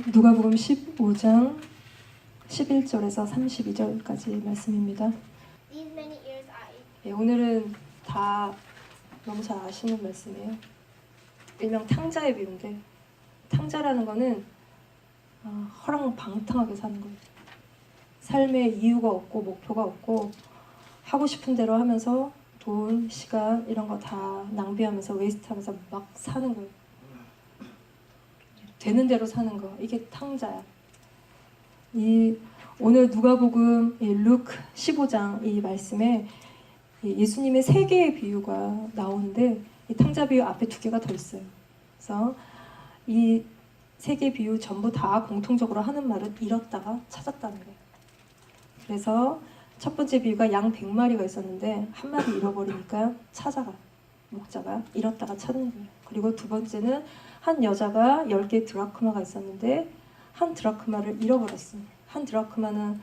누가복음 15장 11절에서 32절까지 말씀입니다. 오늘은 다 너무 잘 아시는 말씀이에요. 일명 탕자의 비유인데, 탕자라는 거는 허랑방탕하게 사는 거예요. 삶에 이유가 없고 목표가 없고 하고 싶은 대로 하면서 돈, 시간 이런 거 다 낭비하면서 웨이스트하면서 막 사는 거예요. 되는 대로 사는 거, 이게 탕자야. 오늘 누가복음 루크 15장 이 말씀에 예수님의 세 개의 비유가 나오는데, 이 탕자 비유 앞에 두 개가 더 있어요. 그래서 이 세 개의 비유 전부 다 공통적으로 하는 말은 잃었다가 찾았다는 거예요. 그래서 첫 번째 비유가 양 100마리가 있었는데 한 마리 잃어버리니까 찾아가, 목자가 잃었다가 찾는 거예요. 그리고 두 번째는 한 여자가 10개 드라크마가 있었는데 한 드라크마를 잃어버렸어요. 한 드라크마는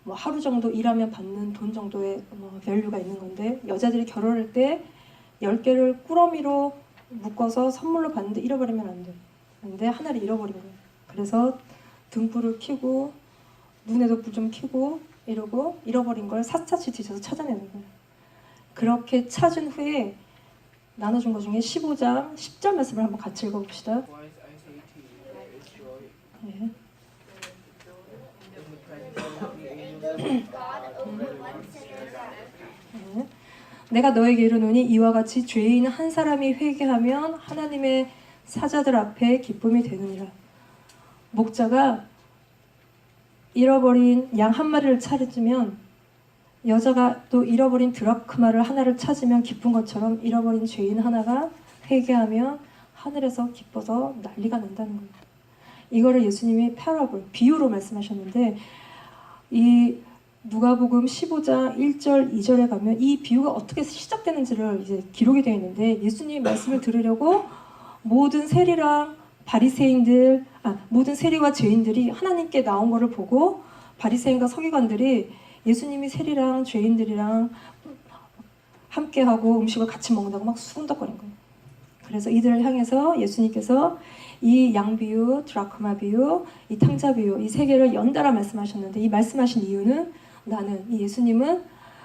뭐 하루 정도 일하면 받는 돈 정도의 밸류가 있는 건데, 여자들이 결혼할 때 10개를 꾸러미로 묶어서 선물로 받는데 잃어버리면 안 돼요. 근데 하나를 잃어버린 거예요. 그래서 등불을 켜고 눈에도 불 좀 켜고 이러고 잃어버린 걸 샅샅이 뒤져서 찾아내는 거예요. 그렇게 찾은 후에 나눠준 것 중에 15장 10절 말씀을 한번 같이 읽어봅시다. 네. 내가 너에게 이르노니 이와 같이 죄인 한 사람이 회개하면 하나님의 사자들 앞에 기쁨이 되느니라. 목자가 잃어버린 양 한 마리를 찾으면, 여자가 또 잃어버린 드라크마를 하나를 찾으면 기쁜 것처럼 잃어버린 죄인 하나가 회개하면 하늘에서 기뻐서 난리가 난다는 거예요. 이거를 예수님이 패러블, 비유로 말씀하셨는데, 이 누가복음 15장 1절 2절에 가면 이 비유가 어떻게 시작되는지를 이제 기록이 되어 있는데, 예수님 말씀을 들으려고 모든 세리랑 바리새인들, 모든 세리와 죄인들이 하나님께 나온 거를 보고 바리새인과 서기관들이 예수님이 세리랑 죄인들이랑 함께하고 음식을 같이 먹는다고 막 수군덕거린 거예요. 그래서 이들을 향해서 예수님께서 이 양비유, 드라크마 비유, 이 탕자 비유, 이 세 개를 연달아 말씀하셨는데, 이 말씀하신 이유는, 이 예수님은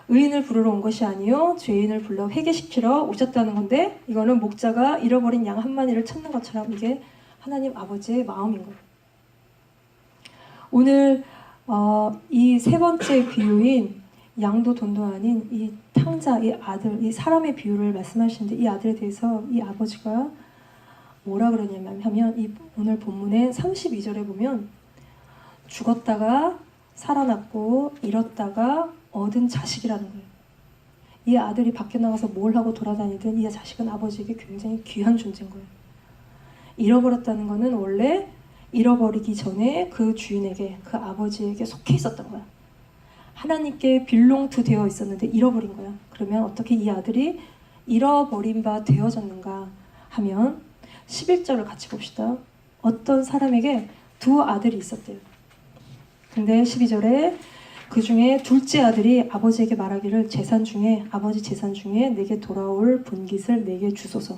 의인을 부르러 온 것이 아니요 죄인을 불러 회개시키러 오셨다는 건데, 이거는 목자가 잃어버린 양 한 마리를 찾는 것처럼 이게 하나님 아버지의 마음인 거예요. 오늘 이 세 번째 비유인 양도 돈도 아닌 이 탕자, 이 아들, 이 사람의 비유를 말씀하시는데, 이 아들에 대해서 이 아버지가 뭐라 그러냐면 하면, 오늘 본문의 32절에 보면 죽었다가 살아났고 잃었다가 얻은 자식이라는 거예요. 이 아들이 밖에 나가서 뭘 하고 돌아다니든 이 자식은 아버지에게 굉장히 귀한 존재인 거예요. 잃어버렸다는 거는 원래 잃어버리기 전에 그 주인에게, 그 아버지에게 속해 있었던 거야. 하나님께 빌롱투 되어 있었는데 잃어버린 거야. 그러면 어떻게 이 아들이 잃어버린 바 되어졌는가 하면 11절을 같이 봅시다. 어떤 사람에게 두 아들이 있었대요. 근데 12절에 그 중에 둘째 아들이 아버지에게 말하기를, 아버지 재산 중에 내게 돌아올 분깃을 내게 주소서.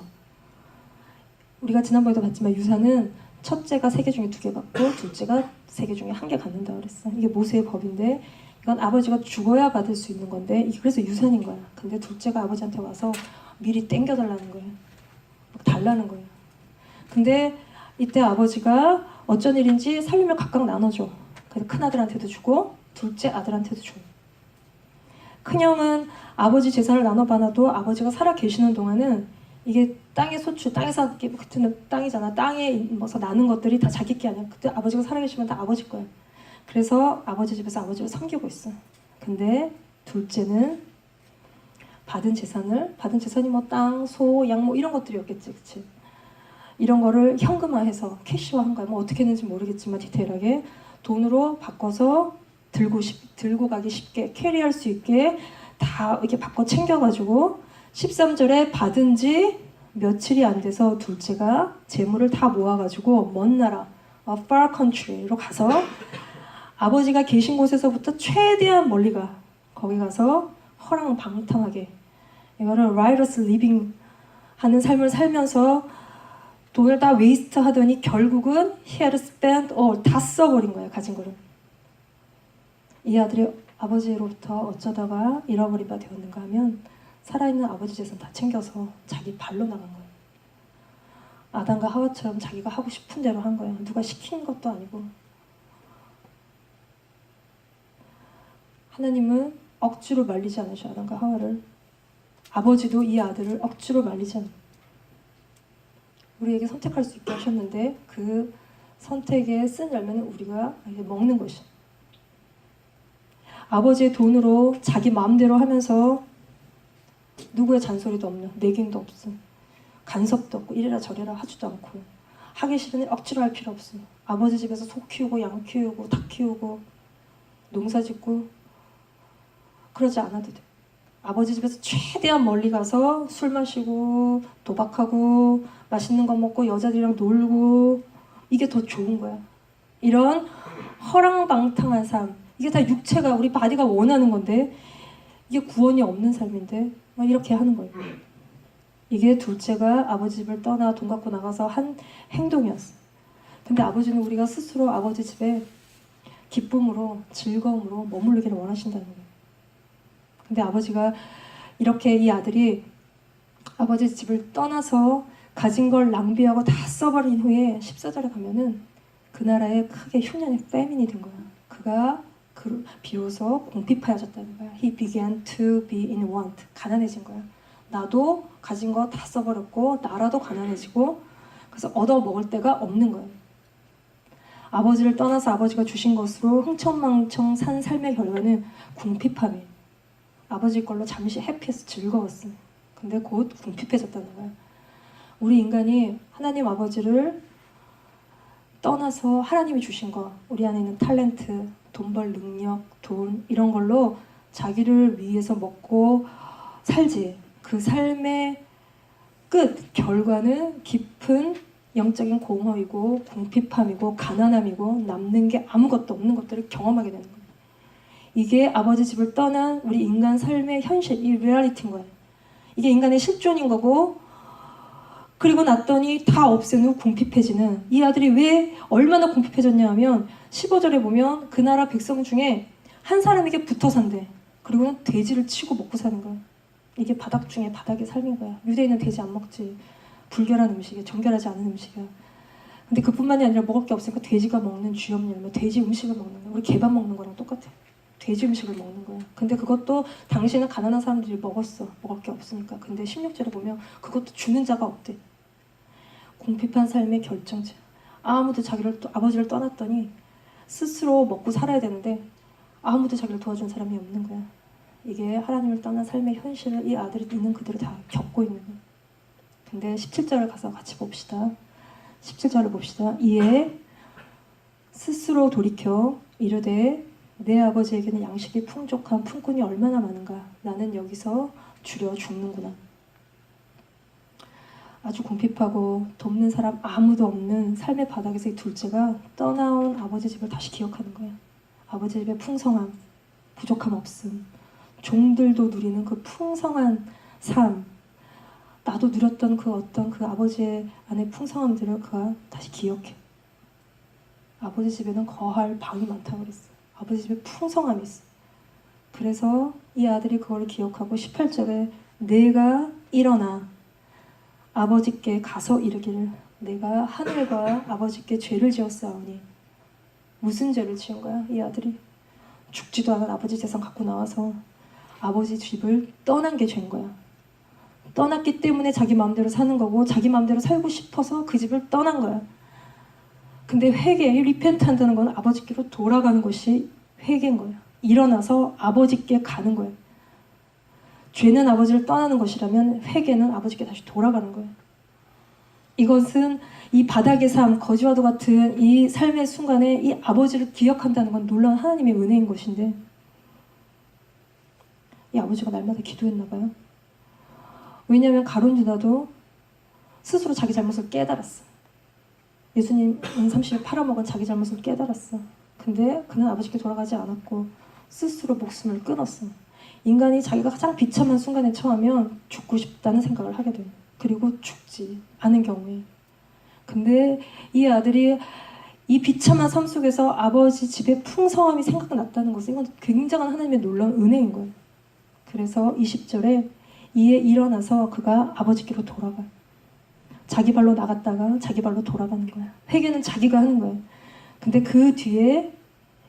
우리가 지난번에도 봤지만 유산은 첫째가 3개 중에 2개 받고 둘째가 3개 중에 1개 갖는다 그랬어. 이게 모세의 법인데, 이건 아버지가 죽어야 받을 수 있는 건데, 이게 그래서 유산인 거야. 근데 둘째가 아버지한테 와서 미리 땡겨달라는 거예요. 막 달라는 거예요. 근데 이때 아버지가 어쩐 일인지 살림을 각각 나눠줘. 그래서 큰아들한테도 주고 둘째 아들한테도 줘. 큰형은 아버지 재산을 나눠받아도 아버지가 살아 계시는 동안은 이게 땅의 소출, 땅에서, 그때는 땅이잖아. 땅에 뭐서 나는 것들이 다 자기 게 아니야. 그때 아버지가 살아계시면 다 아버지 거야. 그래서 아버지 집에서 아버지를 섬기고 있어. 근데 둘째는 받은 재산이 뭐 땅, 소, 양 뭐 이런 것들이었겠지, 그치? 이런 거를 현금화해서 캐시화한 거야. 뭐 어떻게 했는지 모르겠지만 디테일하게 돈으로 바꿔서 들고 가기 쉽게, 캐리할 수 있게 다 이렇게 바꿔 챙겨가지고 13절에 받은 지 며칠이 안 돼서 둘째가 재물을 다 모아가지고 먼 나라, far country로 가서 아버지가 계신 곳에서부터 최대한 멀리 가. 거기 가서 허랑방탕하게, 이거를 riotous living 하는 삶을 살면서 돈을 다 웨이스트 하더니 결국은 he had spent all, 다 써버린 거예요. 가진 거를. 이 아들이 아버지로부터 어쩌다가 잃어버린 바 되었는가 하면 살아있는 아버지 재산 다 챙겨서 자기 발로 나간 거예요. 아담과 하와처럼 자기가 하고 싶은 대로 한 거예요. 누가 시킨 것도 아니고. 하나님은 억지로 말리지 않으셔, 아담과 하와를. 아버지도 이 아들을 억지로 말리지 않아요. 우리에게 선택할 수 있게 하셨는데 그 선택에 쓴 열매는 우리가 먹는 것이. 아버지의 돈으로 자기 마음대로 하면서 누구의 잔소리도 없는, 내긴도 없음, 간섭도 없고 이래라 저래라 하지도 않고 하기 싫은 일 억지로 할 필요 없음. 아버지 집에서 소 키우고 양 키우고 닭 키우고 농사 짓고 그러지 않아도 돼. 아버지 집에서 최대한 멀리 가서 술 마시고 도박하고 맛있는 거 먹고 여자들이랑 놀고 이게 더 좋은 거야. 이런 허랑방탕한 삶, 이게 다 육체가 우리 바디가 원하는 건데 이게 구원이 없는 삶인데 막 이렇게 하는 거예요. 이게 둘째가 아버지 집을 떠나 돈 갖고 나가서 한 행동이었어. 근데 아버지는 우리가 스스로 아버지 집에 기쁨으로 즐거움으로 머무르기를 원하신다는 거예요. 근데 아버지가 이렇게 이 아들이 아버지 집을 떠나서 가진 걸 낭비하고 다 써버린 후에 14절에 가면은 그 나라에 크게 흉년의 패민이 된 거야. 그가 비로소 궁핍하여졌다는 거야. He began to be in want. 가난해진 거야. 나도 가진 거 다 써버렸고 나라도 가난해지고 그래서 얻어 먹을 데가 없는 거예요. 아버지를 떠나서 아버지가 주신 것으로 흥청망청 산 삶의 결과는 궁핍함이에요. 아버지 걸로 잠시 해피해서 즐거웠어요. 근데 곧 궁핍해졌다는 거야. 우리 인간이 하나님 아버지를 떠나서 하나님이 주신 거, 우리 안에 있는 탤런트, 돈 벌 능력, 돈 이런 걸로 자기를 위해서 먹고 살지. 그 삶의 끝, 결과는 깊은 영적인 공허이고 궁핍함이고 가난함이고 남는 게 아무것도 없는 것들을 경험하게 되는 거예요. 이게 아버지 집을 떠난 우리 인간 삶의 현실, 이 리얼리티인 거예요. 이게 인간의 실존인 거고 그리고 났더니 다 없앤 후 궁핍해지는 이 아들이 왜 얼마나 궁핍해졌냐 하면 15절에 보면 그 나라 백성 중에 한 사람에게 붙어 산대. 그리고는 돼지를 치고 먹고 사는 거야. 이게 바닥 중에 바닥의 삶인 거야. 유대인은 돼지 안 먹지. 불결한 음식이야. 정결하지 않은 음식이야. 근데 그뿐만이 아니라 먹을 게 없으니까 돼지가 먹는 쥐염렬, 돼지 음식을 먹는 거야. 우리 개밥 먹는 거랑 똑같아. 돼지 음식을 먹는 거야. 근데 그것도 당시에는 가난한 사람들이 먹었어. 먹을 게 없으니까. 근데 16절에 보면 그것도 주는 자가 없대. 궁핍한 삶의 결정체. 아무도 아버지를 떠났더니 스스로 먹고 살아야 되는데 아무도 자기를 도와준 사람이 없는 거야. 이게 하나님을 떠난 삶의 현실을 이 아들이 있는 그대로 다 겪고 있는 거야. 근데 17절을 가서 같이 봅시다. 17절을 봅시다. 이에 스스로 돌이켜 이르되 내 아버지에게는 양식이 풍족한 품꾼이 얼마나 많은가. 나는 여기서 줄여 죽는구나. 아주 궁핍하고 돕는 사람 아무도 없는 삶의 바닥에서 이 둘째가 떠나온 아버지 집을 다시 기억하는 거야. 아버지 집의 풍성함, 부족함 없음, 종들도 누리는 그 풍성한 삶, 나도 누렸던 그 어떤 그 아버지의 안에 풍성함들을 그가 다시 기억해. 아버지 집에는 거할 방이 많다고 그랬어. 아버지 집에 풍성함이 있어. 그래서 이 아들이 그걸 기억하고 18절에 내가 일어나 아버지께 가서 이르기를 내가 하늘과 아버지께 죄를 지었사오니. 무슨 죄를 지은 거야 이 아들이? 죽지도 않은 아버지 재산 갖고 나와서 아버지 집을 떠난 게 죄인 거야. 떠났기 때문에 자기 마음대로 사는 거고 자기 마음대로 살고 싶어서 그 집을 떠난 거야. 근데 회개, 리펜트 한다는 건 아버지께로 돌아가는 것이 회개인 거야. 일어나서 아버지께 가는 거야. 죄는 아버지를 떠나는 것이라면 회개는 아버지께 다시 돌아가는 거예요. 이것은 이 바닥의 삶, 거지와도 같은 이 삶의 순간에 이 아버지를 기억한다는 건 놀라운 하나님의 은혜인 것인데 이 아버지가 날마다 기도했나 봐요. 왜냐하면 가룟 유다도 스스로 자기 잘못을 깨달았어. 예수님 은30을 팔아먹은 자기 잘못을 깨달았어. 근데 그는 아버지께 돌아가지 않았고 스스로 목숨을 끊었어. 인간이 자기가 가장 비참한 순간에 처하면 죽고 싶다는 생각을 하게 돼요. 그리고 죽지 않은 경우에 근데 이 아들이 이 비참한 삶 속에서 아버지 집의 풍성함이 생각났다는 것은 이건 굉장한 하나님의 놀라운 은혜인 거예요. 그래서 20절에 이에 일어나서 그가 아버지께로 돌아가요. 자기 발로 나갔다가 자기 발로 돌아가는 거야. 회개는 자기가 하는 거예요. 근데 그 뒤에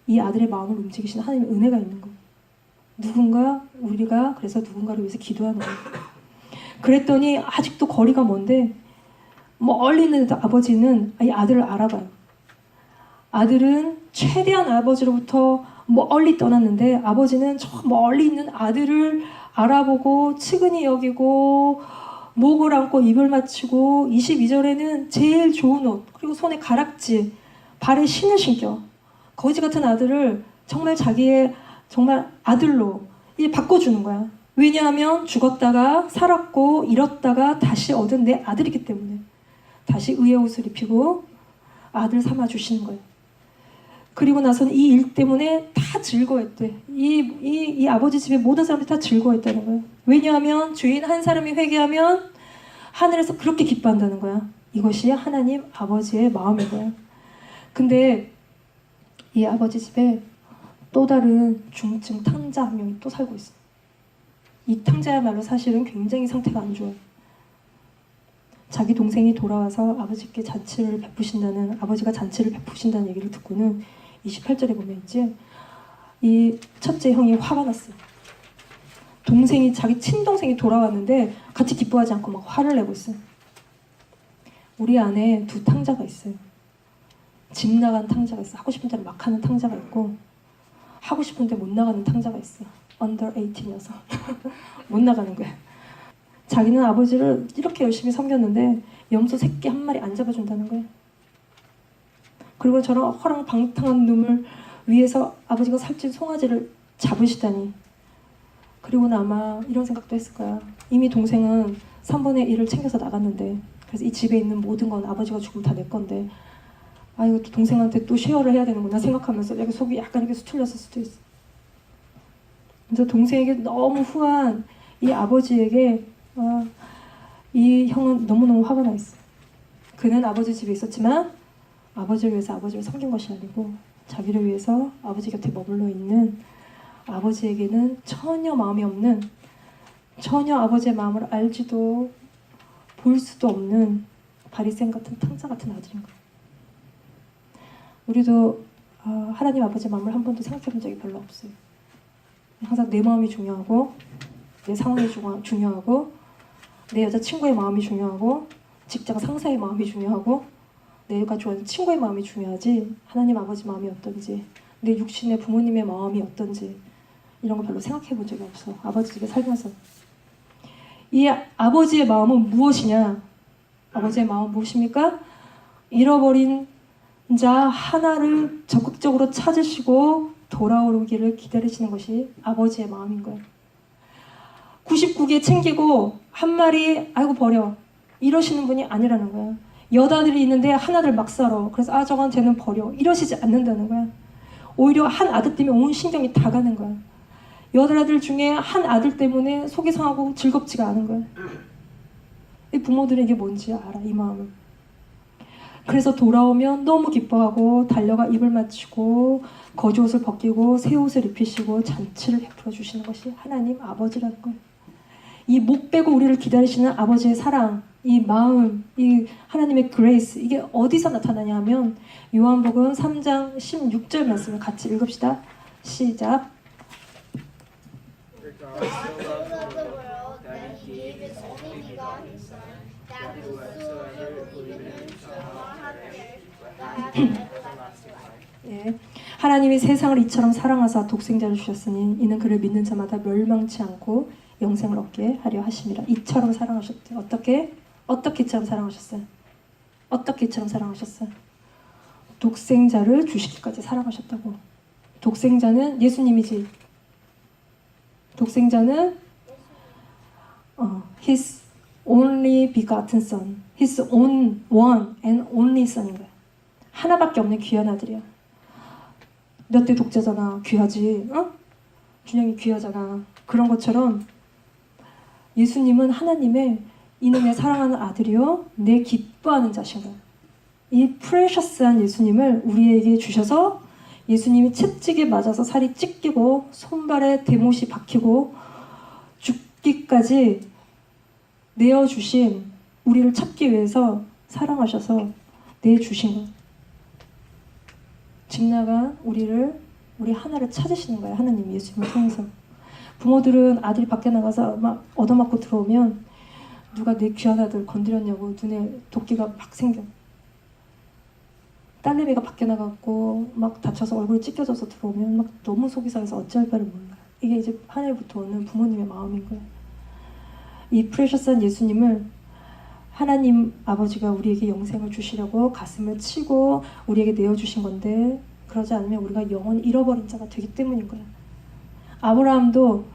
이 아들의 마음을 움직이시는 하나님의 은혜가 있는 거예요. 우리가 그래서 누군가를 위해서 기도하는 거예요. 그랬더니 아직도 거리가 먼데 멀리 있는 아버지는 이 아들을 알아봐요. 아들은 최대한 아버지로부터 멀리 떠났는데 아버지는 저 멀리 있는 아들을 알아보고 측은히 여기고 목을 안고 입을 맞추고 22절에는 제일 좋은 옷 그리고 손에 가락지 발에 신을 신겨 거지 같은 아들을 정말 자기의 정말 아들로 이제 바꿔주는 거야. 왜냐하면 죽었다가 살았고 잃었다가 다시 얻은 내 아들이기 때문에 다시 의의 옷을 입히고 아들 삼아 주시는 거예요. 그리고 나서는 이 일 때문에 다 즐거워했대. 이 아버지 집에 모든 사람들이 다 즐거워했다는 거예요. 왜냐하면 주인 한 사람이 회개하면 하늘에서 그렇게 기뻐한다는 거야. 이것이 하나님 아버지의 마음인 거야. 근데 이 아버지 집에 또 다른 중증 탕자 한 명이 또 살고 있어. 이 탕자야말로 사실은 굉장히 상태가 안 좋아요. 자기 동생이 돌아와서 아버지께 잔치를 베푸신다는 아버지가 잔치를 베푸신다는 얘기를 듣고는 28절에 보면 이제 이 첫째 형이 화가 났어요. 동생이 자기 친동생이 돌아왔는데 같이 기뻐하지 않고 막 화를 내고 있어요. 우리 안에 두 탕자가 있어요. 집 나간 탕자가 있어. 하고 싶은 대로 막 하는 탕자가 있고 하고 싶은데 못 나가는 탕자가 있어. under 18이어서 못 나가는 거야. 자기는 아버지를 이렇게 열심히 섬겼는데 염소 새끼 한 마리 안 잡아준다는 거예요. 그리고 저런 허랑방탕한 놈을 위해서 아버지가 살찐 송아지를 잡으시다니. 그리고는 아마 이런 생각도 했을 거야. 이미 동생은 3분의 1을 챙겨서 나갔는데 그래서 이 집에 있는 모든 건 아버지가 죽으면 다 내 건데 아 이거 또 동생한테 또 쉐어를 해야 되는구나 생각하면서 약간 속이 약간 이렇게 수틀렸을 수도 있어. 그래서 동생에게 너무 후한 이 아버지에게 이 형은 너무너무 화가 나 있어. 그는 아버지 집에 있었지만 아버지를 위해서 아버지를 섬긴 것이 아니고 자기를 위해서 아버지 곁에 머물러 있는 아버지에게는 전혀 마음이 없는 전혀 아버지의 마음을 알지도 볼 수도 없는 바리새인 같은 탕자 같은 아들인 거예요. 우리도 하나님 아버지의 마음을 한 번도 생각해 본 적이 별로 없어요. 항상 내 마음이 중요하고 내 상황이 중요하고 내 여자친구의 마음이 중요하고 직장 상사의 마음이 중요하고 내가 좋아하는 친구의 마음이 중요하지 하나님 아버지 마음이 어떤지 내 육신의 부모님의 마음이 어떤지 이런 거 별로 생각해 본 적이 없어. 아버지 집에 살면서. 이 아버지의 마음은 무엇이냐? 아버지의 마음은 무엇입니까? 잃어버린 자 하나를 적극적으로 찾으시고 돌아오기를 기다리시는 것이 아버지의 마음인 거예요. 99개 챙기고 한 마리 아이고 버려 이러시는 분이 아니라는 거야. 여자들이 있는데 하나를 막 썰어. 그래서 저건 쟤는 버려 이러시지 않는다는 거야. 오히려 한 아들 때문에 온 신경이 다 가는 거야. 여덟 아들 중에 한 아들 때문에 속이 상하고 즐겁지가 않은 거야. 이 부모들은 이게 뭔지 알아 이 마음은. 그래서 돌아오면 너무 기뻐하고 달려가 입을 맞추고 거지옷을 벗기고 새 옷을 입히시고 잔치를 베풀어 주시는 것이 하나님 아버지라는 거예요. 이 목 빼고 우리를 기다리시는 아버지의 사랑, 이 마음, 이 하나님의 그레이스 이게 어디서 나타나냐 하면 요한복음 3장 16절 말씀을 같이 읽읍시다. 시작. 예. 하나님이 세상을 이처럼 사랑하사 독생자를 주셨으니 이는 그를 믿는 자마다 멸망치 않고 영생을 얻게 하려 하심이라. 이처럼 사랑하셨대. 어떻게 이처럼 사랑하셨어요? 어떻게 이처럼 사랑하셨어요? 독생자를 주시기까지 사랑하셨다고. 독생자는 예수님이지. 독생자는 His only begotten son, His own one and only son인 거야. 하나밖에 없는 귀한 아들이야. 몇 대 독자잖아. 귀하지. 준영이 귀하잖아. 그런 것처럼 예수님은 하나님의 이는 내 사랑하는 아들이요 내 기뻐하는 자신 거야. 이 프레셔스한 예수님을 우리에게 주셔서 예수님이 채찍에 맞아서 살이 찢기고 손발에 대못이 박히고 죽기까지 내어주신 우리를 찾기 위해서 사랑하셔서 내주신 것. 집 나간 우리 하나를 찾으시는 거예요. 하나님 예수님을 통해서. 부모들은 아들이 밖에 나가서 막 얻어맞고 들어오면 누가 내 귀한 아들 건드렸냐고 눈에 도끼가 막 생겨. 딸내미가 밖에 나갔고 막 다쳐서 얼굴이 찢겨져서 들어오면 막 너무 속이 상해서 어찌할 바를 몰라요. 이게 이제 하늘부터 오는 부모님의 마음인 거예요. 이 프레셔스한 예수님을 하나님 아버지가 우리에게 영생을 주시려고 가슴을 치고 우리에게 내어주신 건데, 그러지 않으면 우리가 영원히 잃어버린 자가 되기 때문인 거예요. 아브라함도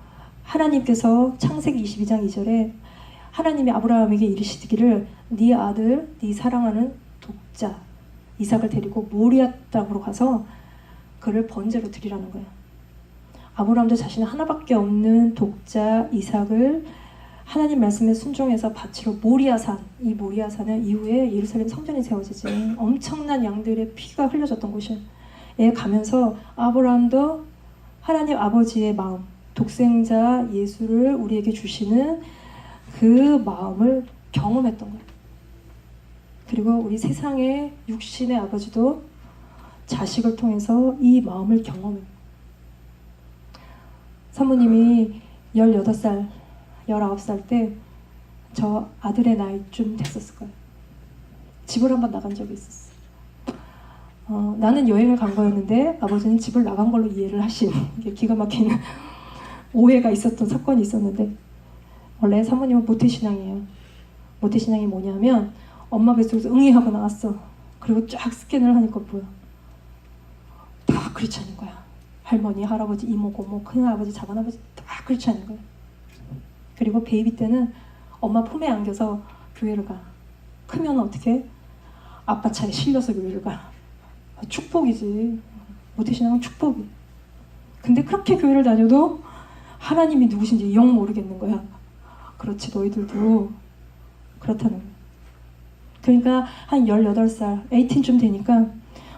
하나님께서 창세기 22장 2절에 하나님이 아브라함에게 이르시기를 네 아들, 네 사랑하는 독자 이삭을 데리고 모리아 땅으로 가서 그를 번제로 드리라는 거예요. 아브라함도 자신의 하나밖에 없는 독자 이삭을 하나님 말씀에 순종해서 바치러 모리아산, 이 모리아산은 이후에 예루살렘 성전이 세워지지 엄청난 양들의 피가 흘려졌던 곳이에요. 가면서 아브라함도 하나님 아버지의 마음, 독생자 예수를 우리에게 주시는 그 마음을 경험했던 거예요. 그리고 우리 세상의 육신의 아버지도 자식을 통해서 이 마음을 경험해요. 사모님이 18살, 19살 때 저 아들의 나이쯤 됐었을 거예요. 집을 한번 나간 적이 있었어요. 나는 여행을 간 거였는데 아버지는 집을 나간 걸로 이해를 하신 기가 막힌 오해가 있었던 사건이 있었는데, 원래 사모님은 모태신앙이에요. 모태신앙이 뭐냐면 엄마 뱃속에서 응이하고 나왔어. 그리고 쫙 스캔을 하니까 뭐야? 다 크리스찬인 거야. 할머니, 할아버지, 이모, 고모, 큰아버지, 작은아버지 다 크리스찬인 거야. 그리고 베이비 때는 엄마 품에 안겨서 교회를 가. 크면 어떻게? 아빠 차에 실려서 교회를 가. 축복이지. 모태신앙은 축복이. 근데 그렇게 교회를 다녀도 하나님이 누구신지 영 모르겠는 거야. 그렇지, 너희들도 그렇다는 거야. 그러니까 한 18살, 18쯤 되니까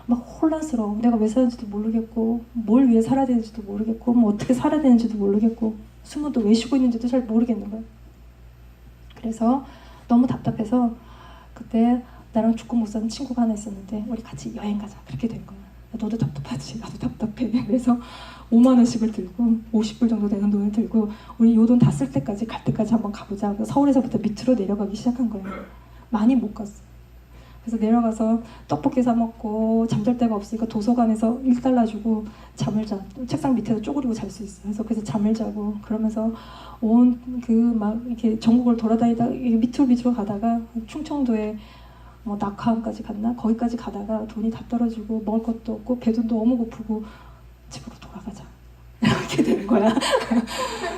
막 혼란스러워. 내가 왜 사는지도 모르겠고, 뭘 위해 살아야 되는지도 모르겠고, 뭐 어떻게 살아야 되는지도 모르겠고, 숨은 또 왜 쉬고 있는지도 잘 모르겠는 거야. 그래서 너무 답답해서 그때 나랑 축구 못 사는 친구가 하나 있었는데 우리 같이 여행 가자. 그렇게 된 거야. 너도 답답하지? 나도 답답해. 그래서 5만 원씩을 들고 50불 정도 되는 돈을 들고 우리 요 돈 다 쓸 때까지 갈 때까지 한번 가보자. 그래서 서울에서부터 밑으로 내려가기 시작한 거예요. 많이 못 갔어. 그래서 내려가서 떡볶이 사 먹고 잠잘 데가 없으니까 도서관에서 1달러 주고 잠을 자. 책상 밑에서 쪼그리고 잘 수 있어. 그래서 잠을 자고 그러면서 온 그 막 이렇게 전국을 돌아다니다 밑으로 가다가 충청도에 뭐 낙하암까지 갔나? 거기까지 가다가 돈이 다 떨어지고 먹을 것도 없고 배도 너무 고프고 집으로 돌아가자. 이렇게 되는 거야.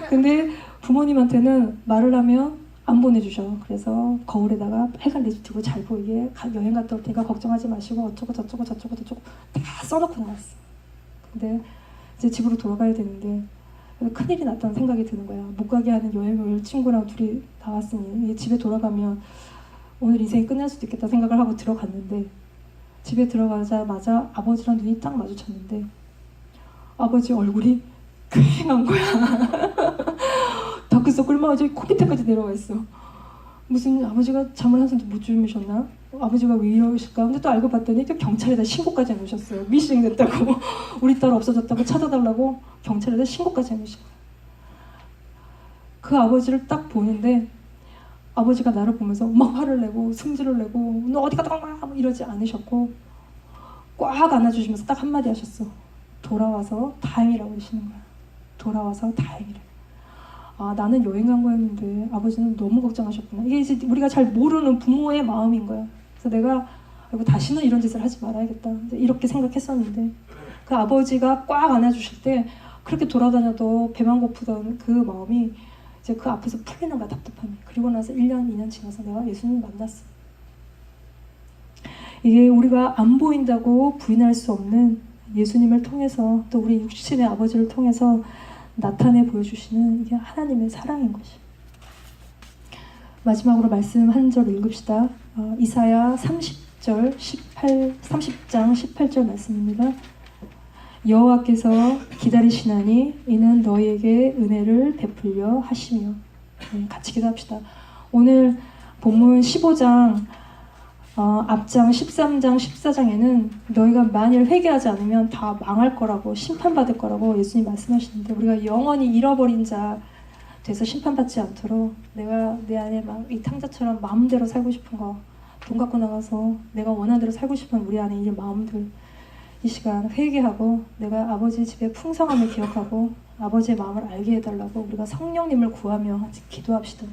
근데 부모님한테는 말을 하면 안 보내주셔. 그래서 거울에다가 해갈리지 두고 잘 보이게 여행 갔다 올 테니까 걱정하지 마시고 어쩌고 저쩌고 다 써놓고 나왔어. 근데 이제 집으로 돌아가야 되는데 큰일이 났다는 생각이 드는 거야. 못 가게 하는 여행을 친구랑 둘이 나왔으니 집에 돌아가면 오늘 인생이 끝날 수도 있겠다 생각을 하고 들어갔는데, 집에 들어가자마자 아버지랑 눈이 딱 마주쳤는데 아버지 얼굴이 퀭한 거야. 다크서클만 저기 코 밑에까지 내려와 있어. 무슨 아버지가 잠을 한숨도 못 주무셨나? 아버지가 왜 이러실까? 근데 또 알고 봤더니 경찰에다 신고까지 해놓으셨어요. 미싱 됐다고. 우리 딸 없어졌다고 찾아달라고 경찰에다 신고까지 해놓으신 거예요. 그 아버지를 딱 보는데 아버지가 나를 보면서 막 화를 내고 승질을 내고 너 어디 갔다 간 거야? 뭐 이러지 않으셨고 꽉 안아주시면서 딱 한마디 하셨어. 돌아와서 다행이라고 하시는 거야. 돌아와서 다행이래. 아, 나는 여행 간 거였는데 아버지는 너무 걱정하셨구나. 이게 이제 우리가 잘 모르는 부모의 마음인 거야. 그래서 내가 아이고, 다시는 이런 짓을 하지 말아야겠다 이렇게 생각했었는데, 그 아버지가 꽉 안아주실 때 그렇게 돌아다녀도 배만 고프던 그 마음이 이제 그 앞에서 풀리는 거야, 답답함이. 그리고 나서 1년, 2년 지나서 내가 예수님 만났어. 이게 우리가 안 보인다고 부인할 수 없는 예수님을 통해서 또 우리 육신의 아버지를 통해서 나타내 보여주시는 이게 하나님의 사랑인 것이. 마지막으로 말씀 한 절 읽읍시다. 이사야 30장 18절 말씀입니다. 여호와께서 기다리시나니 이는 너희에게 은혜를 베풀려 하시며. 같이 기도합시다. 오늘 본문 15장 앞장 13장 14장에는 너희가 만일 회개하지 않으면 다 망할 거라고, 심판받을 거라고 예수님 말씀하시는데, 우리가 영원히 잃어버린 자 돼서 심판받지 않도록 내가 내 안에 막 이 탕자처럼 마음대로 살고 싶은 거, 돈 갖고 나가서 내가 원하는 대로 살고 싶은 우리 안에 이 마음들, 이 시간 회개하고 내가 아버지 집의 풍성함을 기억하고 아버지의 마음을 알게 해달라고 우리가 성령님을 구하며 기도합시다.